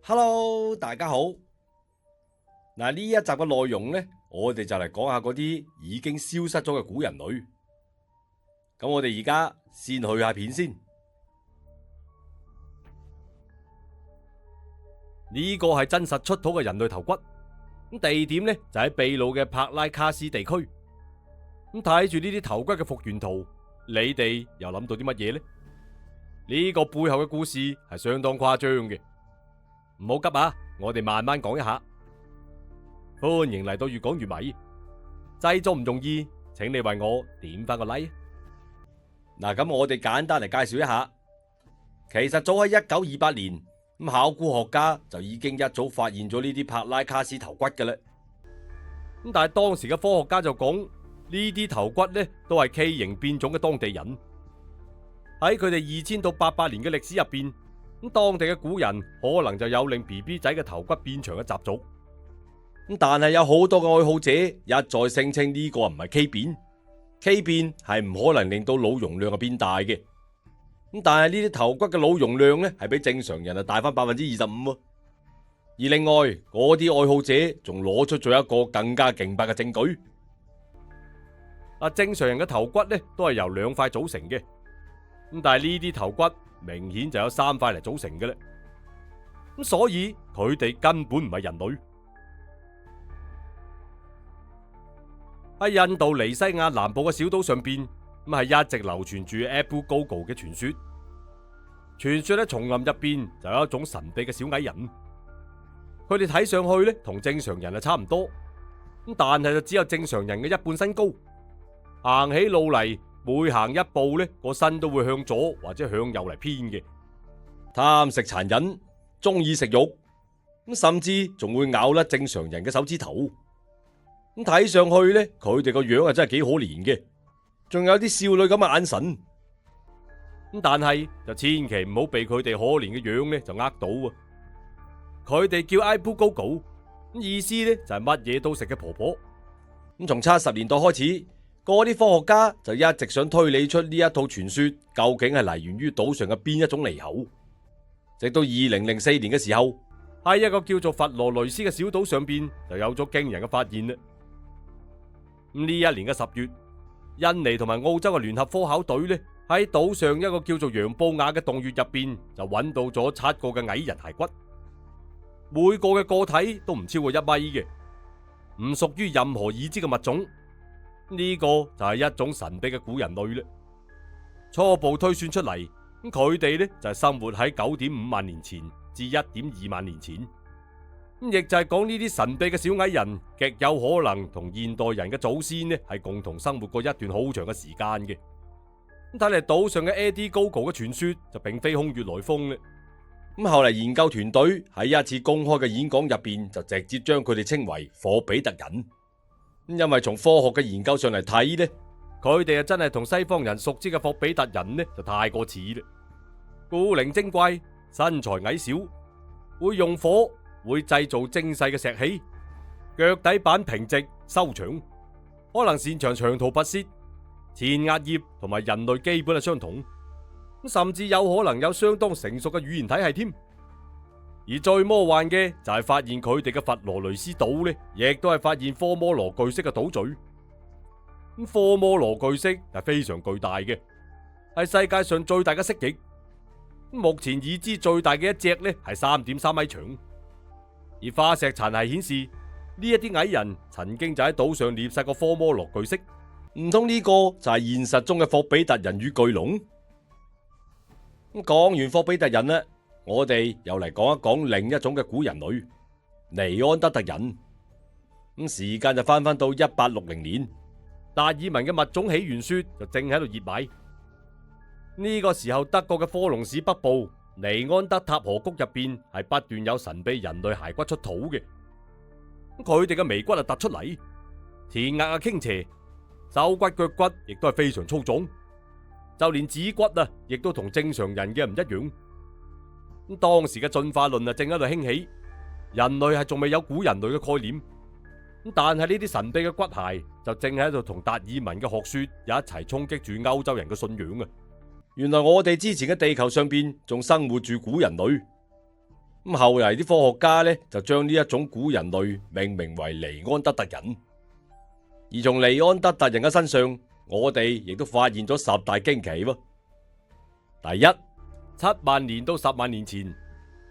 Hello，大家好。嗱，呢一集嘅內容呢，我哋就嚟講下嗰啲已經消失咗嘅古人類。咁我哋而家先去下片先。呢個係真實出土嘅人類頭骨，咁地點呢就喺秘魯嘅帕拉卡斯地區。咁睇住呢啲頭骨嘅復原圖，你哋又諗到啲乜嘢呢？呢個背後嘅故事係相當誇張嘅。唔好急啊，我哋慢慢講一下。歡迎嚟到越講越迷，製作唔容易，請你為我點翻個 like。嗱，咁我哋簡單嚟介紹一下。其實早喺1928年，咁考古學家就已經一早發現咗呢啲帕拉卡斯頭骨嘅啦。咁但係當時嘅科學家就講，呢啲頭骨呢都係畸形變種嘅當地人。喺佢哋2000到800年嘅歷史入邊，咁當地嘅古人可能就有令 BB 仔嘅頭骨變長嘅習俗。咁但係有好多嘅愛好者一再聲稱呢個唔係畸變，畸變係唔可能令到腦容量變大嘅。咁但係呢啲頭骨嘅腦容量呢係比正常人大翻25%。而另外嗰啲愛好者仲攞出咗一個更加勁爆嘅證據。正常人嘅頭骨呢都係由2塊組成嘅，咁但係呢啲頭骨明顯就有3塊嚟組成嘅啦。咁所以佢哋根本唔係人類。喺印度尼西亞南部嘅小島上邊，咁係一直流傳住 Abu Gogo 嘅傳說。傳說喺叢林入邊就有一種神秘嘅小矮人，佢哋睇上去咧同正常人係差唔多，咁但係就只有正常人嘅1半身高。行起路嚟，每行一步咧個身都會向左或者向右嚟偏嘅。貪食殘忍，中意食肉，咁甚至仲會咬甩正常人嘅手指頭。咁睇上去咧，佢哋個樣真係幾可憐嘅，仲有啲少女咁嘅眼神。咁但係就千祈唔好被佢哋可憐嘅樣咧就呃到啊！佢哋叫 Abu Gogo， 意思咧就係乜嘢都食嘅婆婆。咁從70年代開始，嗰啲科學家就一直想推理出呢一套傳說究竟係嚟源於島上嘅邊一種獼猴。直到2004年嘅時候，喺一個叫做佛羅雷斯嘅小島上邊就有咗驚人嘅發現啦。呢一年嘅10月，印尼同埋澳洲嘅聯合科考隊呢，喺島上一個叫做楊布雅嘅洞穴入邊就揾到咗7個嘅矮人骸骨，每個嘅個體都唔超過1米嘅，唔屬於任何已知嘅物種。呢個就係一種神秘嘅古人類啦。初步推算出嚟，咁佢哋呢就係生活喺9.5萬年前至1.2萬年前。亦就係講呢啲神秘嘅小矮人，極有可能同現代人嘅祖先呢係共同生活過一段好長嘅時間嘅。咁睇嚟島上嘅 Eddie Gogo 嘅傳說就並非空穴來風咧。咁後嚟研究團隊喺一次公開嘅演講入邊就直接將佢哋稱為霍比特人。因為從科學嘅研究上嚟睇呢，佢哋真係同西方人熟知嘅霍比特人呢就太過似啦。古靈精怪，身材矮小，會用火。會製造精細嘅石器，腳底板平直修長，可能擅長長途跋涉，前額葉同埋人類基本係相同，甚至有可能有相當成熟嘅語言體系添。而最魔幻嘅就係發現佢哋嘅佛羅雷斯島呢，亦都係發現科摩羅巨蜥嘅島嶼。科摩羅巨蜥係非常巨大嘅，係世界上最大嘅蜥蜴。目前已知最大嘅一隻呢係3.3米長。而化石殘骸顯示，呢一啲矮人曾經就喺島上獵殺過科摩羅巨蜥，唔通呢個就係現實中嘅霍比特人與巨龍？咁講完霍比特人啦，我哋又嚟講一講另一種嘅古人類——尼安德特人。咁時間就翻到1860年，達爾文嘅物種起源說就正喺度熱賣。呢個時候，德國嘅科隆市北部尼安德塔河谷入邊係不斷有神秘人類骸骨出土嘅，佢哋嘅眉骨突出嚟，前額傾斜，手骨腳骨亦都係非常粗壯，就連指骨亦都同正常人嘅唔一樣。咁當時嘅進化論正喺度興起，人類係仲未有古人類嘅概念，但係呢啲神秘嘅骨骸就正喺度同達爾文嘅學說一齊衝擊住歐洲人嘅信仰啊！原來我哋之前嘅地球上邊仲生活住古人類，咁後嚟啲科學家呢，就將呢一種古人類命名為尼安德特人。而從尼安德特人嘅身上，我哋亦都發現咗10大驚奇喎。第一，7萬年到10萬年前，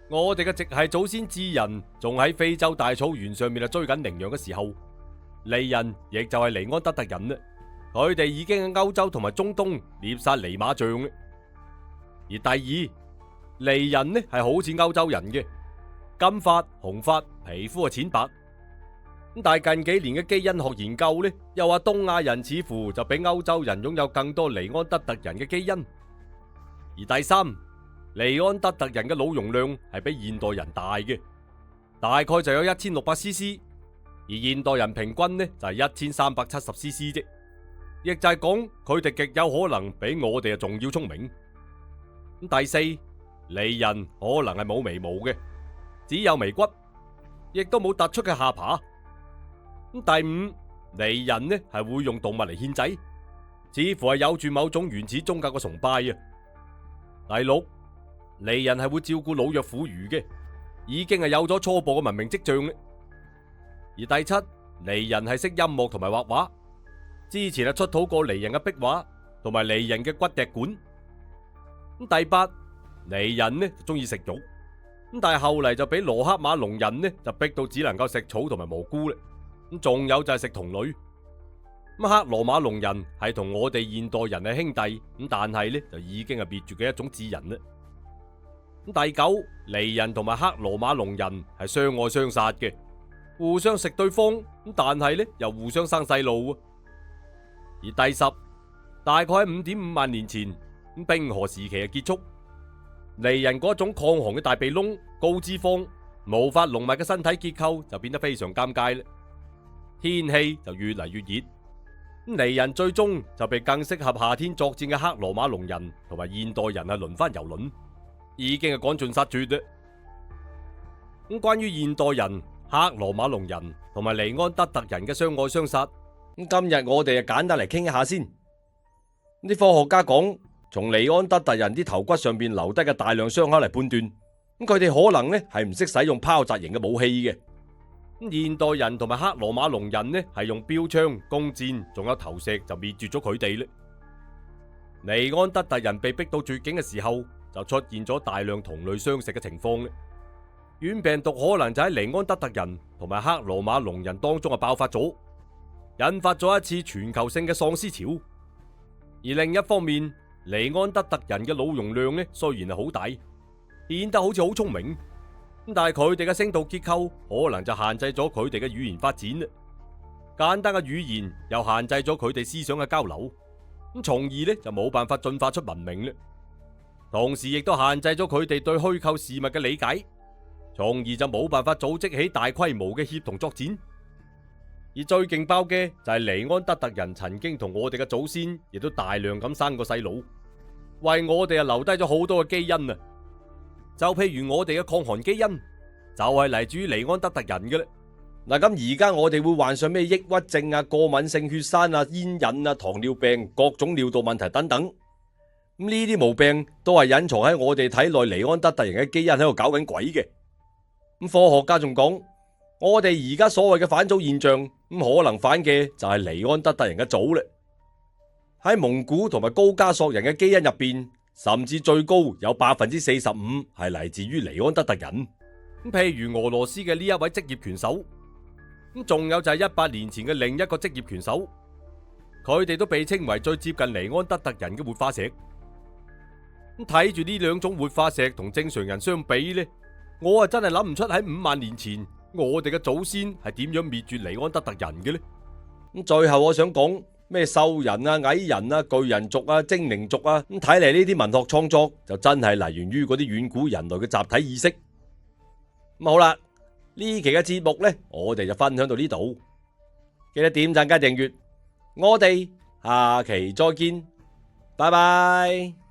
我哋嘅直系祖先智人仲喺非洲大草原上面追緊羚羊嘅時候，尼人亦就係尼安德特人啦。佢哋已經喺歐洲同埋中東獵殺尼瑪象啦。而第二，尼人呢係好似歐洲人嘅，金髮、紅髮，皮膚係淺白。但係近幾年嘅基因學研究呢，又話東亞人似乎就比歐洲人擁有更多尼安德特人嘅基因。而第三，尼安德特人嘅腦容量係比現代人大嘅，大概就有1600cc，而現代人平均呢就係1370cc 啫。亦就係講佢哋極有可能比我哋仲要聰明。第四，尼人可能係冇眉毛嘅，只有眉骨，亦都冇突出嘅下巴。第五，尼人呢係會用動物嚟獻祭，似乎係有住某種原始宗教嘅崇拜啊。第六，尼人係會照顧老弱婦孺嘅，已經係有咗初步嘅文明跡象嘅。而第七，尼人係識音樂同埋畫畫，之前係出土過尼人嘅壁畫同埋尼人嘅骨笛管。第八，尼人呢中意食肉，但係後嚟就俾羅克馬龍人呢就逼到只能夠食草同埋蘑菇啦。仲有就係食同類。克羅馬龍人係同我哋現代人係兄弟，但係呢就已經係滅絕嘅一種智人啦。第九，尼人同埋克羅馬龍人係相愛相殺嘅，互相食對方，但係呢又互相生細路。而第十，大概喺5.5萬年前，冰河時期嘅結束，尼人嗰種抗寒嘅大鼻窿、高脂肪、毛髮濃密嘅身體結構就變得非常尷尬啦。天氣就越嚟越熱，尼人最終就被更適合夏天作戰嘅克羅馬龍人同埋現代人係輪番蹂躪，已經係趕盡殺絕啦。咁關於現代人、克羅馬龍人同埋尼安德特人嘅相愛相殺，咁今日我哋就簡單嚟傾一下先。啲科學家講，從尼安德特人啲頭骨上邊留低嘅大量傷口嚟判斷，咁佢哋可能呢係唔識使用拋擲型嘅武器嘅。現代人同埋克羅馬龍人呢係用標槍、弓箭，仲有投石就滅絕咗佢哋咧。尼安德特人被逼到絕境嘅時候，就出現咗大量同類相食嘅情況咧。軟病毒可能就喺尼安德特人同埋克羅馬龍人當中爆發咗，引發咗一次全球性嘅喪屍潮。而另一方面，尼安德特人嘅腦容量呢雖然係好大，顯得好似好聰明，但係佢哋嘅聲道結構可能就限制咗佢哋嘅語言發展啦。簡單嘅語言又限制咗佢哋思想嘅交流，咁從而呢就冇辦法進化出文明啦。同時亦都限制咗佢哋對虛構事物嘅理解，從而就冇辦法組織起大規模嘅協同作戰。而最勁爆嘅就係尼安德特人曾經同我哋嘅祖先亦都大量咁生過細路，為我哋留低咗好多嘅基因啊！就譬如我哋嘅抗寒基因就係嚟自於尼安德特人嘅啦。嗱，咁而家我哋會患上咩抑鬱症啊、過敏性血栓啊、煙癮啊、糖尿病、各種尿道問題等等，咁呢啲毛病都係隱藏喺我哋體內尼安德特人嘅基因喺度搞緊鬼嘅。咁科學家仲講，我哋而家所謂嘅返祖現象，咁可能返嘅就係尼安德特人嘅祖啦。喺蒙古同埋高加索人嘅基因入邊，甚至最高有45%係嚟自於尼安德特人。咁譬如俄羅斯嘅呢一位職業拳手，咁仲有就係100年前嘅另一個職業拳手，佢哋都被稱為最接近尼安德特人嘅活化石。咁睇住呢兩種活化石同正常人相比呢，我真係諗唔出喺5萬年前我哋嘅祖先係點樣滅絕尼安德特人嘅呢？咁最後我想講咩獸人啊、矮人啊、巨人族啊、精靈族啊，咁睇嚟呢啲文學創作就真係嚟源於嗰啲遠古人類嘅集體意識。咁好啦，呢期嘅節目呢，我哋就分享到呢度，記得點讚加訂閱，我哋下期再見，拜拜。